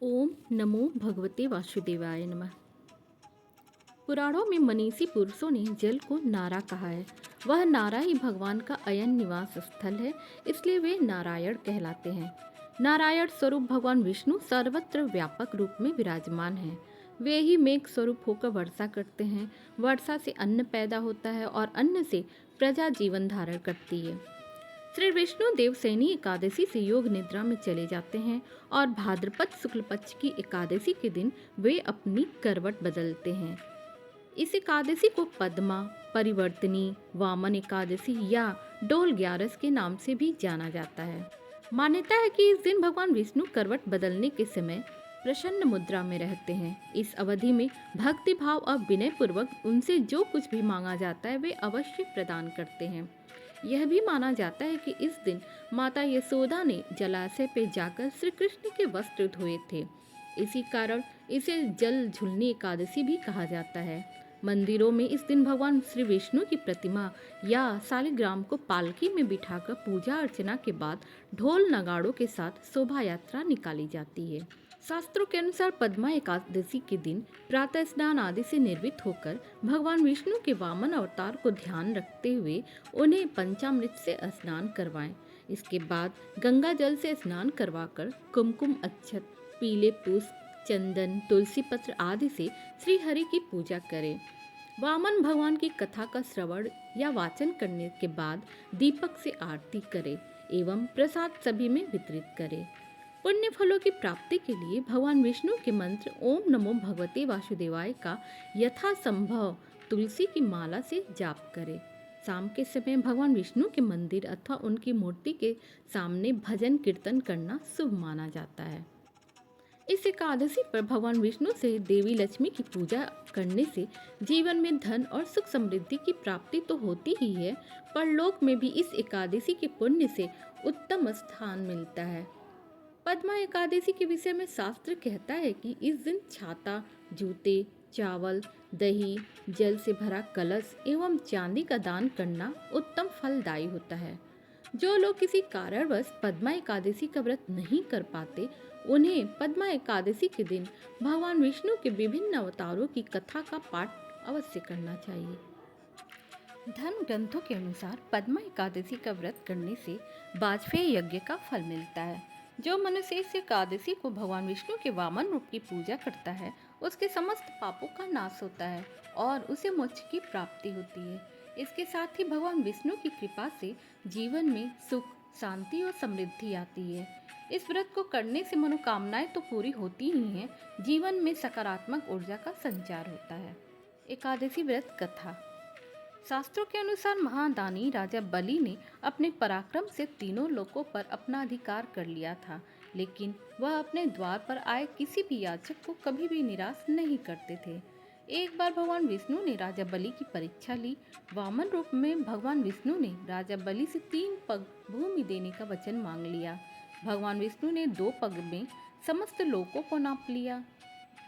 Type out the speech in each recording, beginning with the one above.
ओम नमो भगवते वासुदेवाय नमः। पुराणों में मनीषी पुरुषों ने जल को नारा कहा है। वह नारा ही भगवान का अयन निवास स्थल है, इसलिए वे नारायण कहलाते हैं। नारायण स्वरूप भगवान विष्णु सर्वत्र व्यापक रूप में विराजमान हैं। वे ही मेघ स्वरूप होकर वर्षा करते हैं। वर्षा से अन्न पैदा होता है और अन्न से प्रजा जीवन धारण करती है। श्री विष्णु देवसैनी एकादशी से योग निद्रा में चले जाते हैं और भाद्रपद शुक्ल पक्ष की एकादशी के दिन वे अपनी करवट बदलते हैं। इस एकादशी को पद्मा, परिवर्तनी, वामन एकादशी या डोल ग्यारस के नाम से भी जाना जाता है। मान्यता है कि इस दिन भगवान विष्णु करवट बदलने के समय प्रसन्न मुद्रा में रहते हैं। इस अवधि में भक्ति भाव और विनय पूर्वक उनसे जो कुछ भी मांगा जाता है वे अवश्य प्रदान करते हैं। यह भी माना जाता है कि इस दिन माता यशोदा ने जलाशय पे जाकर श्री कृष्ण के वस्त्र धोए थे। इसी कारण इसे जल झुलनी एकादशी भी कहा जाता है। मंदिरों में इस दिन भगवान श्री विष्णु की प्रतिमा या शालिग्राम को पालकी में बिठाकर पूजा अर्चना के बाद ढोल नगाड़ों के साथ शोभा यात्रा निकाली जाती है। शास्त्रों के अनुसार पद्मा एकादशी के दिन प्रातः स्नान आदि से निर्वित होकर भगवान विष्णु के वामन अवतार को ध्यान रखते हुए उन्हें पंचामृत से स्नान करवाएं। इसके बाद गंगा जल से स्नान करवाकर कुमकुम, अक्षत, पीले पुष्प, चंदन, तुलसी पत्र आदि से श्री हरि की पूजा करें। वामन भगवान की कथा का श्रवण या वाचन करने के बाद दीपक से आरती करें एवं प्रसाद सभी में वितरित करें। पुण्य फलों की प्राप्ति के लिए भगवान विष्णु के मंत्र ओम नमो भगवते वासुदेवाय का यथासंभव तुलसी की माला से जाप करें। शाम के समय भगवान विष्णु के मंदिर अथवा उनकी मूर्ति के सामने भजन कीर्तन करना शुभ माना जाता है। इस एकादशी पर भगवान विष्णु से देवी लक्ष्मी की पूजा करने से जीवन में धन और सुख समृद्धि की प्राप्ति तो होती ही है, परलोक में भी इस एकादशी के पुण्य से उत्तम स्थान मिलता है। पद्मा एकादशी के विषय में शास्त्र कहता है कि इस दिन छाता, जूते, चावल, दही, जल से भरा कलश एवं चांदी का दान करना उत्तम फलदायी होता है। जो लोग किसी कारणवश पद्मा एकादशी का व्रत नहीं कर पाते, उन्हें पद्मा एकादशी के दिन भगवान विष्णु के विभिन्न अवतारों की कथा का पाठ अवश्य करना चाहिए। धर्म ग्रंथों के अनुसार पद्मा एकादशी का व्रत करने से वाजपेयी यज्ञ का फल मिलता है। जो मनुष्य इस एकादशी को भगवान विष्णु के वामन रूप की पूजा करता है, उसके समस्त पापों का नाश होता है और उसे मोक्ष की प्राप्ति होती है। इसके साथ ही भगवान विष्णु की कृपा से जीवन में सुख, शांति और समृद्धि आती है। इस व्रत को करने से मनोकामनाएं तो पूरी होती ही हैं, जीवन में सकारात्मक ऊर्जा का संचार होता है। एकादशी व्रत कथा। शास्त्रों के अनुसार महादानी राजा बलि ने अपने पराक्रम से तीनों लोकों पर अपना अधिकार कर लिया था, लेकिन वह अपने द्वार पर आए किसी भी याचक को कभी भी निराश नहीं करते थे। एक बार भगवान विष्णु ने राजा बलि की परीक्षा ली। वामन रूप में भगवान विष्णु ने राजा बलि से 3 पग भूमि देने का वचन मांग लिया। भगवान विष्णु ने 2 पग में समस्त लोकों को नाप लिया।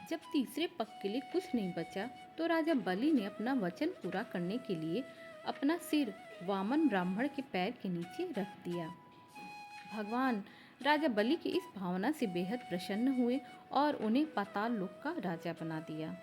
जब तीसरे पग के लिए कुछ नहीं बचा तो राजा बलि ने अपना वचन पूरा करने के लिए अपना सिर वामन ब्राह्मण के पैर के नीचे रख दिया। भगवान राजा बलि की इस भावना से बेहद प्रसन्न हुए और उन्हें पाताल लोक का राजा बना दिया।